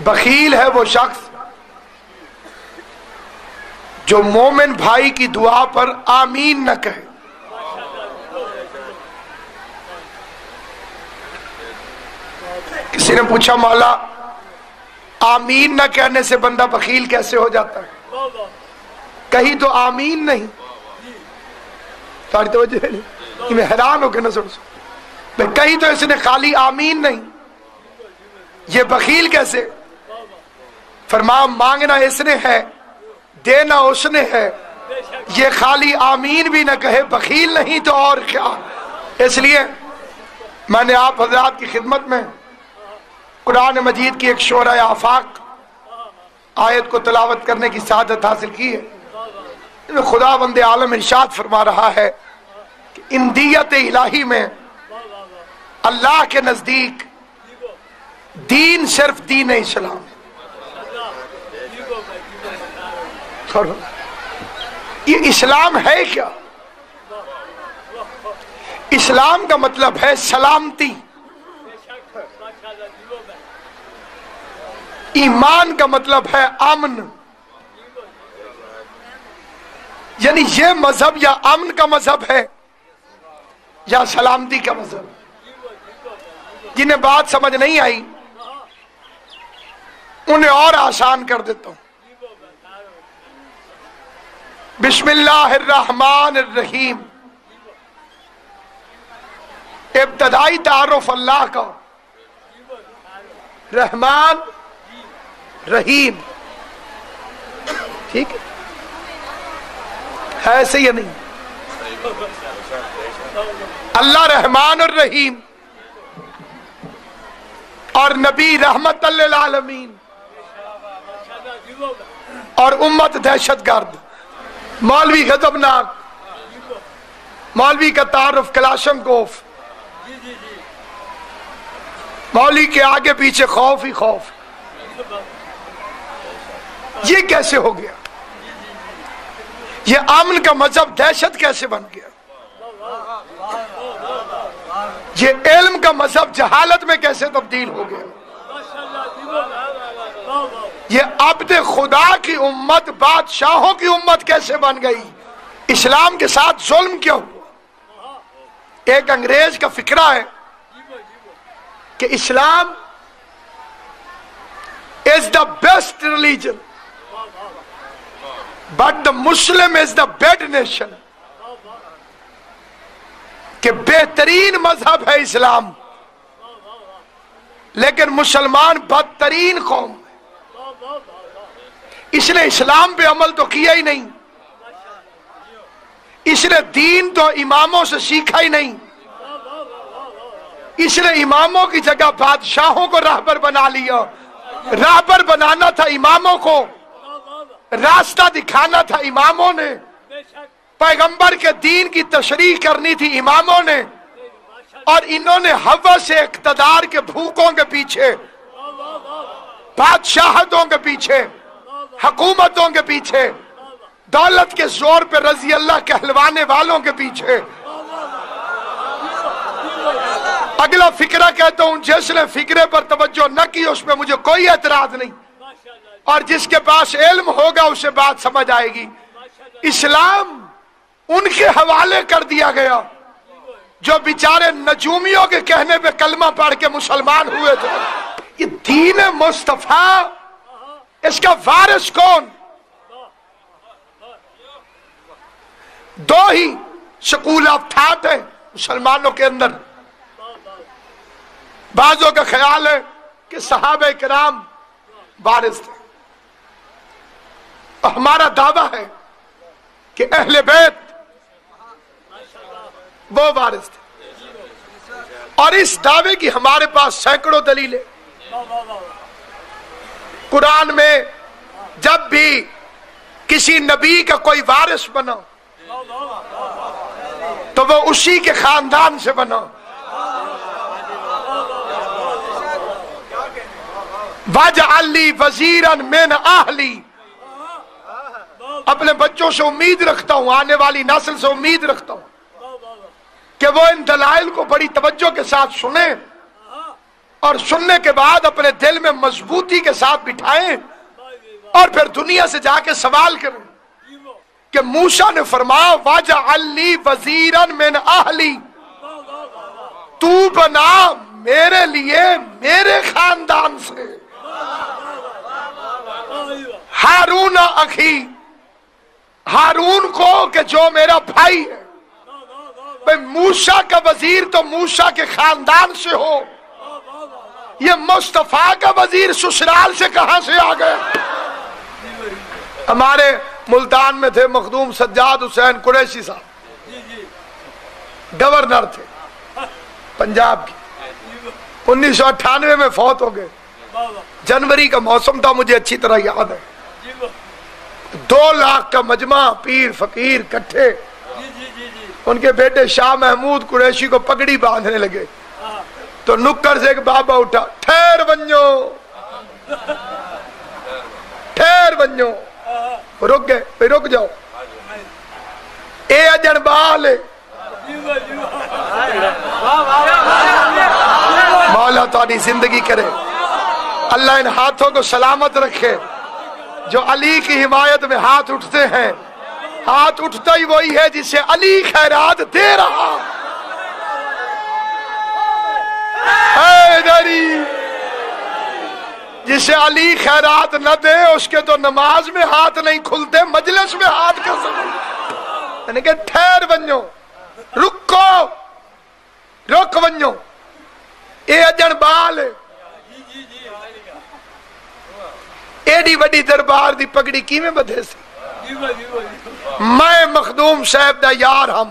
بخیل ہے وہ شخص جو مومن بھائی کی دعا پر آمین نہ کہے. کسی نے پوچھا مولا آمین نہ کہنے سے بندہ بخیل کیسے ہو جاتا ہے؟ کہیں تو آمین نہیں. ساری توجہ ہے نہیں، میں حیران ہو کے نہ سن کہیں تو اس نے خالی آمین نہیں، یہ بخیل کیسے؟ فرمایا مانگنا اس نے ہے، دینا اس نے ہے، یہ خالی آمین بھی نہ کہے بخیل نہیں تو اور کیا. اس لیے میں نے آپ حضرات کی خدمت میں قرآن مجید کی ایک شعرۂ آفاق آیت کو تلاوت کرنے کی سعادت حاصل کی ہے. خدا بند عالم ارشاد فرما رہا ہے کہ اندیت الہی میں اللہ کے نزدیک دین صرف دین اسلام. یہ اسلام ہے کیا؟ اسلام کا مطلب ہے سلامتی، ایمان کا مطلب ہے امن. یعنی یہ مذہب یا امن کا مذہب ہے یا سلامتی کا مذہب. جنہیں بات سمجھ نہیں آئی انہیں اور آسان کر دیتا ہوں. بسم اللہ الرحمن الرحیم، ابتدائی تعارف اللہ کا، رحمان رحیم. ٹھیک ہے ایسے یا نہیں؟ اللہ رحمان الرحیم اور نبی رحمت للعالمین اور امت دہشت گرد. مولوی غضبناک، مولوی کا تعارف کلاشنکوف، مولوی کے آگے پیچھے خوف ہی خوف. یہ کیسے ہو گیا؟ یہ امن کا مذہب دہشت کیسے بن گیا؟ یہ علم کا مذہب جہالت میں کیسے تبدیل ہو گیا؟ یہ عبد خدا کی امت بادشاہوں کی امت کیسے بن گئی؟ اسلام کے ساتھ ظلم کیوں ہوا؟ ایک انگریز کا فکرہ ہے کہ اسلام is the best religion but the Muslim is the bad nation. کہ بہترین مذہب ہے اسلام لیکن مسلمان بدترین قوم ہے. اس نے اسلام پہ عمل تو کیا ہی نہیں، اس نے دین تو اماموں سے سیکھا ہی نہیں، اس نے اماموں کی جگہ بادشاہوں کو راہبر بنا لیا. راہبر بنانا تھا اماموں کو، راستہ دکھانا تھا اماموں نے، پیغمبر کے دین کی تشریح کرنی تھی اماموں نے، اور انہوں نے ہوا سے اقتدار کے بھوکوں کے پیچھے، بادشاہتوں کے پیچھے، حکومتوں کے پیچھے، دولت کے زور پہ رضی اللہ کہلوانے والوں کے پیچھے. اگلا فکرہ کہتا ہوں جس نے فکرے پر توجہ نہ کی اس پہ مجھے کوئی اعتراض نہیں، اور جس کے پاس علم ہوگا اسے بات سمجھ آئے گی. اسلام ان کے حوالے کر دیا گیا جو بیچارے نجومیوں کے کہنے پہ کلمہ پڑھ کے مسلمان ہوئے تھے. یہ دین مصطفیٰ، اس کا وارث کون؟ دو ہی سکول آف تھاٹ ہے مسلمانوں کے اندر. بعضوں کا خیال ہے کہ صحابہ کرام وارث تھے، ہمارا دعویٰ ہے کہ اہل بیت وہ وارث تھے، اور اس دعوے کی ہمارے پاس سینکڑوں دلیلیں. قرآن میں جب بھی کسی نبی کا کوئی وارث بنا تو وہ اسی کے خاندان سے بنا. وَاجْعَلْ لِي وَزِيرًا مِّنْ أَهْلِي، اپنے بچوں سے امید رکھتا ہوں، آنے والی نسل سے امید رکھتا ہوں کہ وہ ان دلائل کو بڑی توجہ کے ساتھ سنیں اور سننے کے بعد اپنے دل میں مضبوطی کے ساتھ بٹھائیں اور پھر دنیا سے جا کے سوال کریں کہ موسیٰ نے فرمایا وَاجْعَلْ لِي وَزِيرًا مِّنْ أَهْلِي، تو بنا میرے لیے میرے خاندان سے ہارون اخی، ہارون کو کہ جو میرا بھائی ہے. بھئی موسیٰ کا وزیر تو موسیٰ کے خاندان سے ہو، یہ مصطفیٰ کا وزیر سسرال سے کہاں سے آ گئے؟ ہمارے ملتان میں تھے مخدوم سجاد حسین قریشی صاحب، گورنر تھے پنجاب کی، 1998 میں فوت ہو گئے. جنوری کا موسم تھا، مجھے اچھی طرح یاد ہے. 2 لاکھ کا مجمع پیر فقیر کٹھے. ان کے بیٹے شاہ محمود قریشی کو پگڑی باندھنے لگے تو نکر سے ایک بابا اٹھا، ٹھہر ونجو ٹھہر ونجو. رک گئے، رک جاؤ، اے اجن بال ہے. مولا تاری زندگی کرے، اللہ ان ہاتھوں کو سلامت رکھے جو علی کی حمایت میں ہاتھ اٹھتے ہیں. ہاتھ اٹھتا ہی وہی ہے جسے علی خیرات دے رہا. حیدری، جسے علی خیرات نہ دے اس کے تو نماز میں ہاتھ نہیں کھلتے، مجلس میں ہاتھ کر سکتے. یعنی کہ ٹھہر ونجو، رکو، رک ونجو، اے اجن بال ہے. ایڈی وڈی دربار دی پگڑی کی میں بدھے سی. میں مخدوم صاحب دا یار ہم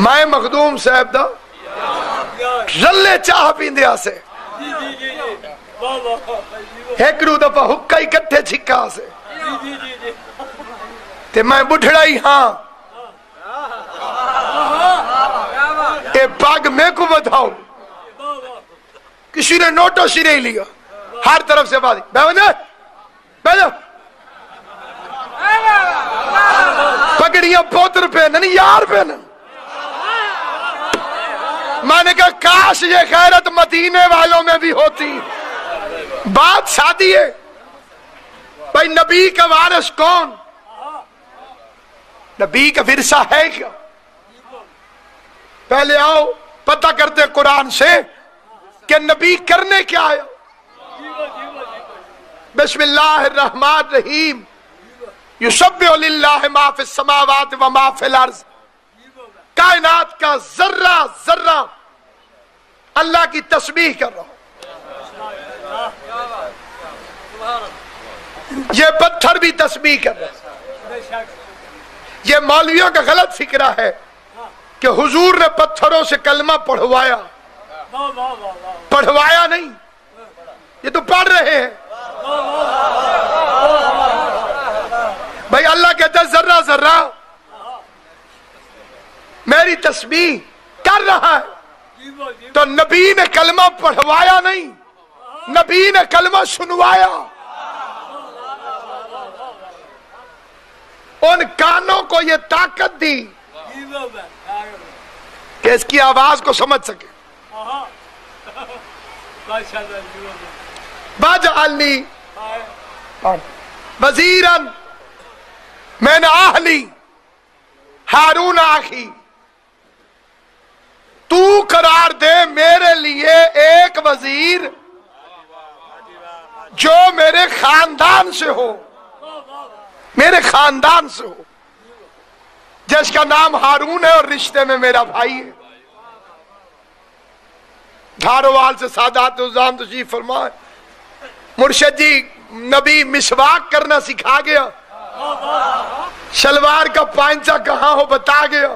میں مخدوم صاحب دا رلے چاہ پیندیا سے ایک رو دفعہ حکا ہی کٹھے چھکا سے تے میں بڑھڑا ہی ہاں اے باغ میں کو بدھاؤ. کسی نے نوٹس ہی نہیں لیا، ہر طرف سے بات بیٹھو. پگڑیاں پوتر پہنن یار پہنن. میں نے کہا کاش یہ غیرت مدینے والوں میں بھی ہوتی. بات سادی ہے بھائی، نبی کا وارث کون؟ نبی کا ورثہ ہے کیا؟ پہلے آؤ پتہ کرتے قرآن سے کہ نبی کرنے کیا آیا. بسم اللہ الرحمن الرحیم. یسبح للہ ما فی السماوات و ما فی الارض. کائنات کا ذرہ ذرہ اللہ کی تسبیح کر رہا ہوں. یہ پتھر بھی تسبیح کر رہا ہے. یہ مولویوں کا غلط فکرہ ہے کہ حضور نے پتھروں سے کلمہ پڑھوایا. پڑھوایا نہیں، یہ تو پڑھ رہے ہیں. بھائی اللہ کہتا ہے ذرہ ذرہ میری تسبیح کر رہا ہے. تو نبی نے کلمہ پڑھوایا نہیں، نبی نے کلمہ سنوایا. ان کانوں کو یہ طاقت دی کہ اس کی آواز کو سمجھ سکے. وَاجْعَلْ لِي وَزِيرًا مِّنْ أَهْلِي ہارون اخی، تو قرار دے میرے لیے ایک وزیر جو میرے خاندان سے ہو، میرے خاندان سے ہو، جس کا نام ہارون ہے اور رشتے میں میرا بھائی ہے. دھاروال سے سادات نظام تشریف فرمائے. مرشد جی نبی مسواک کرنا سکھا گیا، شلوار کا پائنچہ کہاں ہو بتا گیا.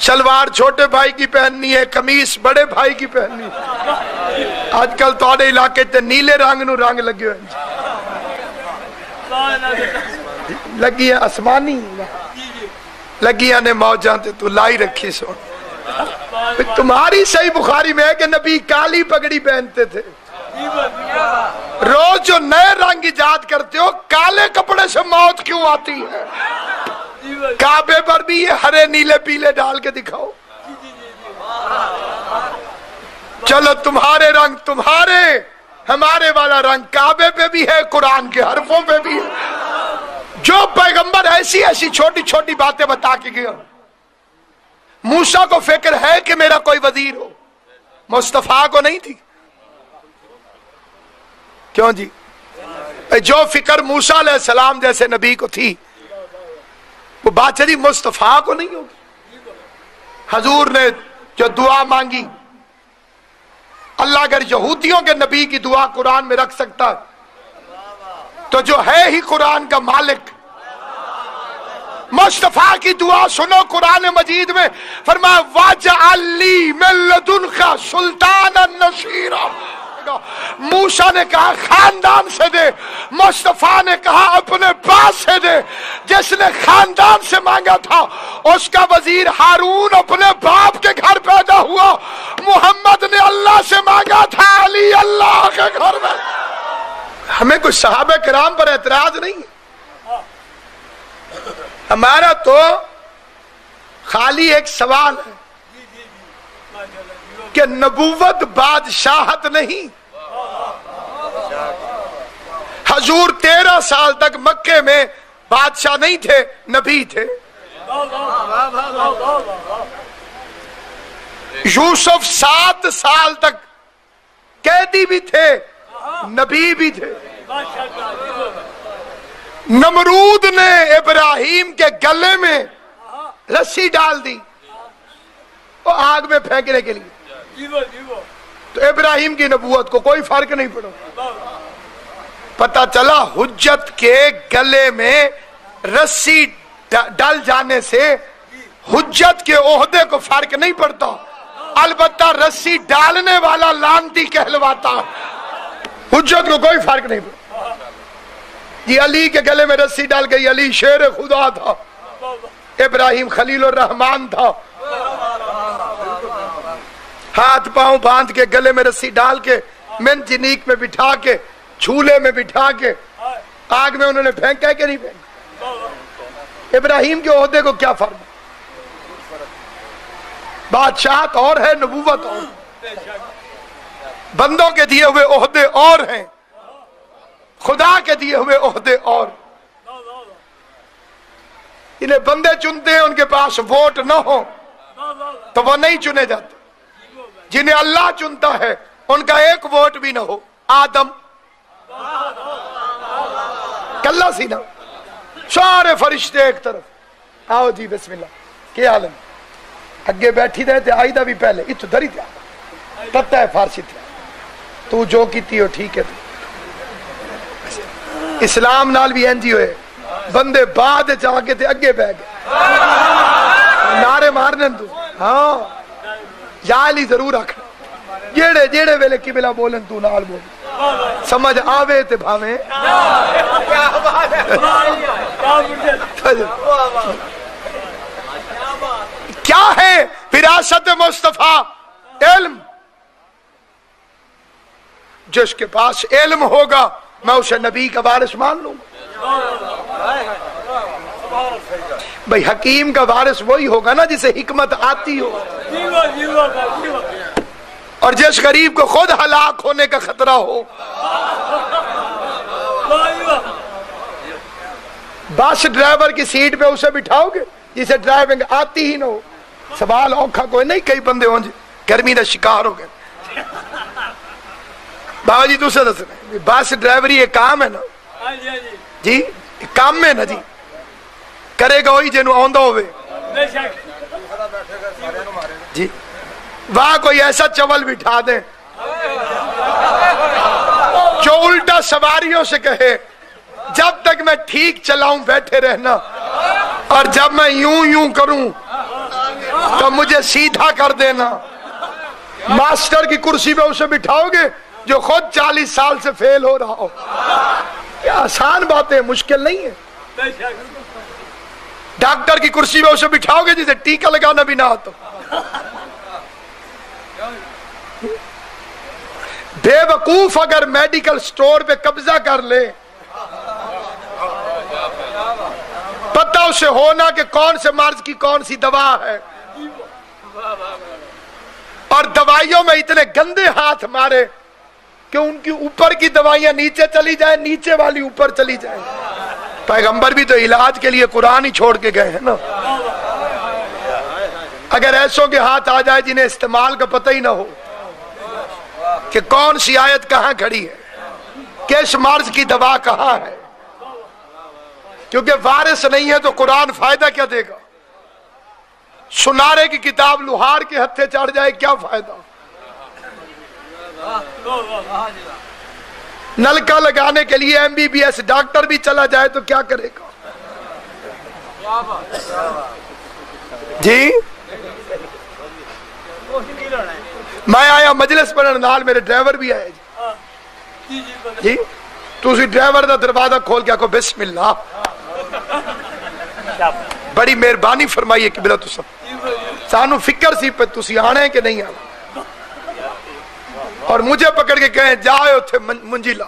شلوار چھوٹے بھائی کی پہننی ہے، قمیص بڑے بھائی کی پہننی ہے. آج کل توڑے علاقے تے نیلے رنگ نو رنگ لگے ہوئے لگی ہے آسمانی لگی نے موجاں تے تو لائی رکھی سو. تمہاری صحیح بخاری میں ہے کہ نبی کالی پگڑی پہنتے تھے. روز جو نئے رنگ ایجاد کرتے ہو، کالے کپڑے سے موت کیوں آتی ہے؟ کعبے پر بھی یہ ہرے نیلے پیلے ڈال کے دکھاؤ. چلو تمہارے رنگ تمہارے، ہمارے والا رنگ کعبے پہ بھی ہے، قرآن کے حرفوں پہ بھی ہے. جو پیغمبر ایسی ایسی چھوٹی چھوٹی باتیں بتا کے گیا. موسیٰ کو فکر ہے کہ میرا کوئی وزیر ہو، مصطفیٰ کو نہیں تھی. کیوں جی؟ جو فکر موسیٰ علیہ السلام جیسے نبی کو تھی، وہ بات چلی مصطفیٰ کو نہیں ہوگی. حضور نے جو دعا مانگی، اللہ اگر یہودیوں کے نبی کی دعا قرآن میں رکھ سکتا تو جو ہے ہی قرآن کا مالک، مصطفیٰ کی دعا سنو. قرآن مجید میں فرمایا وَاجْعَلْ لِي مِن لَّدُنْكَ سُلْطَانًا نَصِيرًا. موسیٰ نے کہا خاندان سے دے، مصطفیٰ نے کہا اپنے باپ سے دے. جس نے خاندان سے مانگا تھا اس کا وزیر ہارون اپنے باپ کے گھر پیدا ہوا. محمد نے اللہ سے مانگا تھا علی اللہ کے گھر میں. ہمیں کچھ صحابہ کرام پر اعتراض نہیں ہے، ہمارا تو خالی ایک سوال ہے کہ نبوت بادشاہت نہیں. حضور 13 سال تک مکے میں بادشاہ نہیں تھے، نبی تھے. یوسف 7 سال تک قیدی بھی تھے، نبی بھی تھے. نمرود نے ابراہیم کے گلے میں رسی ڈال دی وہ آگ میں پھینکنے کے لیے، تو ابراہیم کی نبوت کو کوئی فرق نہیں پڑا. پتہ چلا حجت کے گلے میں رسی ڈل جانے سے حجت کے عہدے کو فرق نہیں پڑتا، البتہ رسی ڈالنے والا لعنتی کہلواتا. حجت کو کوئی فرق نہیں پڑتا. یہ علی کے گلے میں رسی ڈال گئی، علی شیر خدا تھا، ابراہیم خلیل الرحمن تھا. ہاتھ پاؤں باندھ کے گلے میں رسی ڈال کے منجنیک میں بٹھا کے جھولے میں بٹھا کے آگ میں انہوں نے پھینکا کہ نہیں پھینکا؟ ابراہیم کے عہدے کو کیا فرق؟ بادشاہت اور ہے، نبوت اور. بندوں کے دیے ہوئے عہدے اور ہیں، خدا کے دیے ہوئے عہدے اور. انہیں بندے چنتے ہیں، ان کے پاس ووٹ نہ ہو تو وہ نہیں چنے جاتے. جنہیں اللہ چنتا ہے ان کا ایک ووٹ بھی نہ ہو. آدم کلا سی نا، سارے فرشتے ایک طرف. آؤ جی بسم اللہ، کیا حال ہے؟ اگے بیٹھی رہے تھے، آئی دا بھی پہلے اتو دری تھا پتہ ہے فارسی تھا. تو جو کیتی ہو ٹھیک ہے. اسلام نال بھی انجی ہوئے، بندے بعد چاہ کے تھے اگے بہ گئے نعرے مارنے. تو ہاں یا علی ضرور رکھنا، جیڑے جیڑے ویلے قبلہ بولن تو نال بول، سمجھ آوے تے بھاویں. کیا ہے وراثت مصطفیٰ؟ علم. جس کے پاس علم ہوگا میں اسے نبی کا وارث مان لوں. بھئی حکیم کا وارث وہی ہوگا نا جسے حکمت آتی ہو، اور جس غریب کو خود ہلاک ہونے کا خطرہ ہو. بس ڈرائیور کی سیٹ پہ اسے بٹھاؤ گے جسے ڈرائیونگ آتی ہی نہ ہو. سوال اوکھا کوئی نہیں. کئی بندے ہوں جی گرمی کا شکار ہو گئے. بابا جی دوسرے دس بس ڈرائیوری یہ کام ہے نا جی، کام ہے نا جی، کرے گا وہی جنوں آندا ہوئے جی. وہاں کوئی ایسا چول بٹھا دیں جو الٹا سواریوں سے کہے جب تک میں ٹھیک چلاؤں بیٹھے رہنا، اور جب میں یوں یوں کروں تو مجھے سیدھا کر دینا. ماسٹر کی کرسی پہ اسے بٹھاؤ گے جو خود 40 سال سے فیل ہو رہا ہو. یہ آسان باتیں، مشکل نہیں ہے. ڈاکٹر کی کرسی پہ اسے بٹھاؤ گے جسے ٹیکا لگانا بھی نہ آتا. بے وقوف اگر میڈیکل سٹور پہ قبضہ کر لے، پتہ اسے ہونا کہ کون سے مرض کی کون سی دوا ہے، اور دوائیوں میں اتنے گندے ہاتھ مارے کہ ان کی اوپر کی دوائیاں نیچے چلی جائیں، نیچے والی اوپر چلی جائیں۔ پیغمبر بھی تو علاج کے لیے قرآن ہی چھوڑ کے گئے ہیں نا۔ اگر ایسوں کے ہاتھ آ جائے جنہیں استعمال کا پتہ ہی نہ ہو کہ کون سی آیت کہاں کھڑی ہے، کس مرض کی دوا کہاں ہے، کیونکہ وارث نہیں ہے تو قرآن فائدہ کیا دے گا؟ سنارے کی کتاب لوہار کے ہتھے چڑھ جائے کیا فائدہ؟ نلکا لگانے کے لیے MBBS ڈاکٹر بھی چلا جائے تو کیا کرے گا؟ جی میں آیا مجلس پڑھن نال میرے ڈرائیور بھی آئے جی تسی ڈرائیور دا دروازہ کھول کے آکھو بسم اللہ، بڑی مہربانی فرمائیے کہ بلا تسا سانو فکر سی پہ تسی آنے کہ نہیں آنا، اور مجھے پکڑ کے کہیں جاؤ اتھے منجی لا،